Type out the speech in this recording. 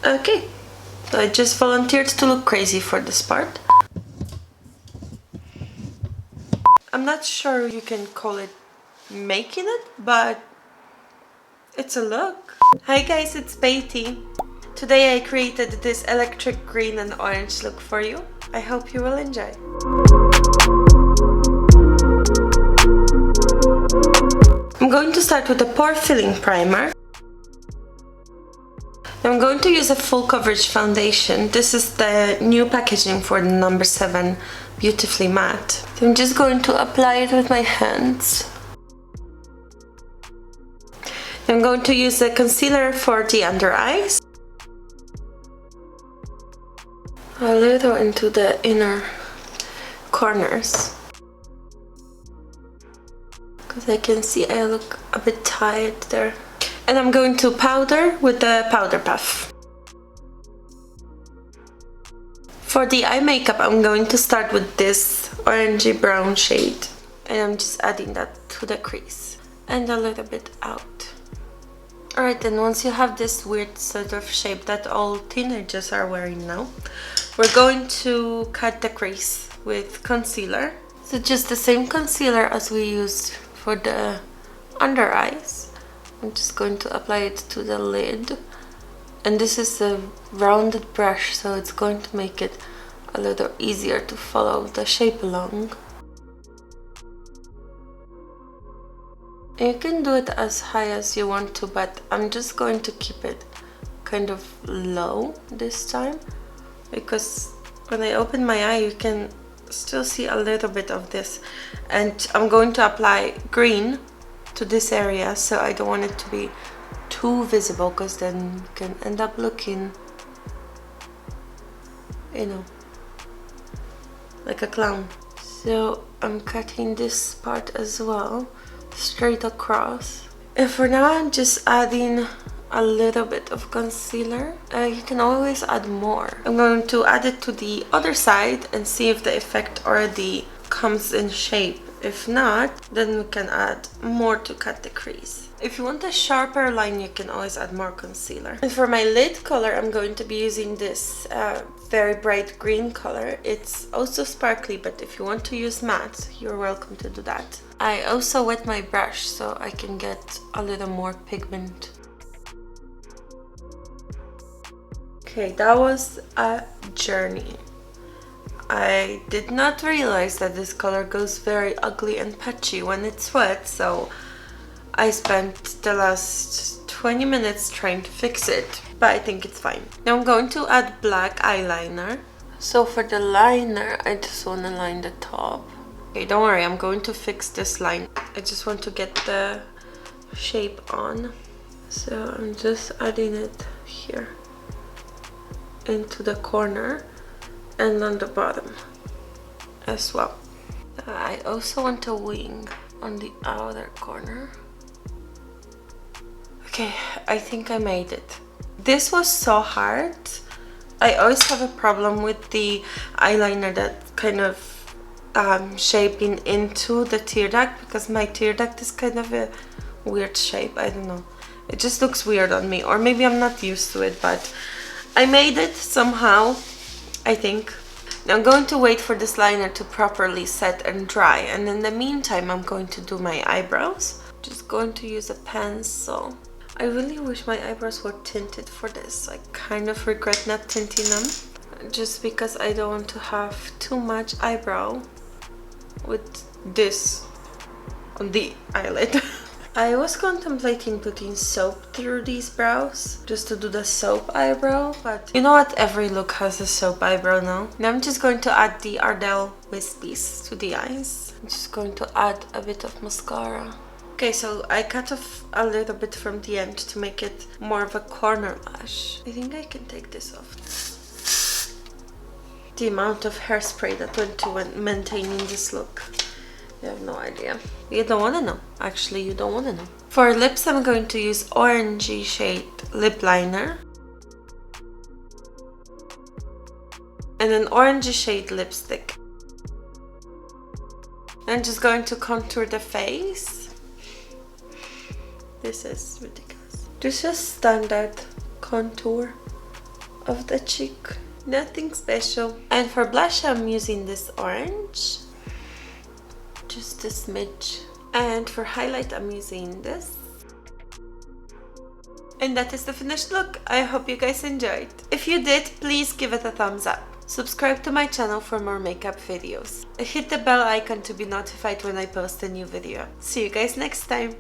Okay, so I just volunteered to look crazy for this part. I'm not sure you can call it making it, but it's a look. Hi guys, it's Peitee. Today I created this electric green and orange look for you. I hope you will enjoy. I'm going to start with a pore filling primer. I'm going to use a full coverage foundation. This is the new packaging for the number 7 Beautifully Matte. So I'm just going to apply it with my hands. I'm going to use a concealer for the under eyes. A little into the inner corners. Because I can see I look a bit tired there. And I'm going to powder with the powder puff. For the eye makeup, I'm going to start with this orangey brown shade. And I'm just adding that to the crease. And a little bit out. Alright, then once you have this weird sort of shape that all teenagers are wearing now, we're going to cut the crease with concealer. So just the same concealer as we used for the under eyes. I'm just going to apply it to the lid. And this is a rounded brush, so it's going to make it a little easier to follow the shape along. You can do it as high as you want to, but I'm just going to keep it kind of low this time, because when I open my eye you can still see a little bit of this. And I'm going to apply green to this area, so I don't want it to be too visible, because then you can end up looking, you know, like a clown. So I'm cutting this part as well, straight across. And for now I'm just adding a little bit of concealer. You can always add more. I'm going to add it to the other side and see if the effect already comes in shape. If not, then we can add more to cut the crease. If you want a sharper line, you can always add more concealer. And for my lid color, I'm going to be using this very bright green color. It's also sparkly, but if you want to use matte, you're welcome to do that. I also wet my brush so I can get a little more pigment. Okay, that was a journey. I did not realize that this color goes very ugly and patchy when it's wet, so I spent the last 20 minutes trying to fix it, but I think it's fine. Now I'm going to add black eyeliner. So for the liner, I just want to line the top. Okay, don't worry, I'm going to fix this line. I just want to get the shape on. So I'm just adding it here into the corner and on the bottom as well. I also want a wing on the outer corner. Okay, I think I made it. This was so hard. I always have a problem with the eyeliner that kind of shaping into the tear duct, because my tear duct is kind of a weird shape. I don't know. It just looks weird on me, or maybe I'm not used to it, but I made it somehow, I think. Now I'm going to wait for this liner to properly set and dry, and in the meantime I'm going to do my eyebrows. Just going to use a pencil. I really wish my eyebrows were tinted for this. I kind of regret not tinting them, just because I don't want to have too much eyebrow with this on the eyelid. I was contemplating putting soap through these brows just to do the soap eyebrow, but you know what? Every look has a soap eyebrow now. Now I'm just going to add the Ardell Wispies to the eyes. I'm just going to add a bit of mascara. Okay, so I cut off a little bit from the end to make it more of a corner lash. I think I can take this off. The amount of hairspray that went to maintaining this look, you have no idea. You don't want to know. Actually, you don't want to know. For lips, I'm going to use orangey shade lip liner and an orangey shade lipstick. I'm just going to contour the face. This is ridiculous. Just a standard contour. of the cheek. Nothing special. And for blush, I'm using this orange. Just a smidge. And for highlight, I'm using this. And that is the finished look. I hope you guys enjoyed. If you did, please give it a thumbs up. Subscribe to my channel for more makeup videos. Hit the bell icon to be notified when I post a new video. See you guys next time.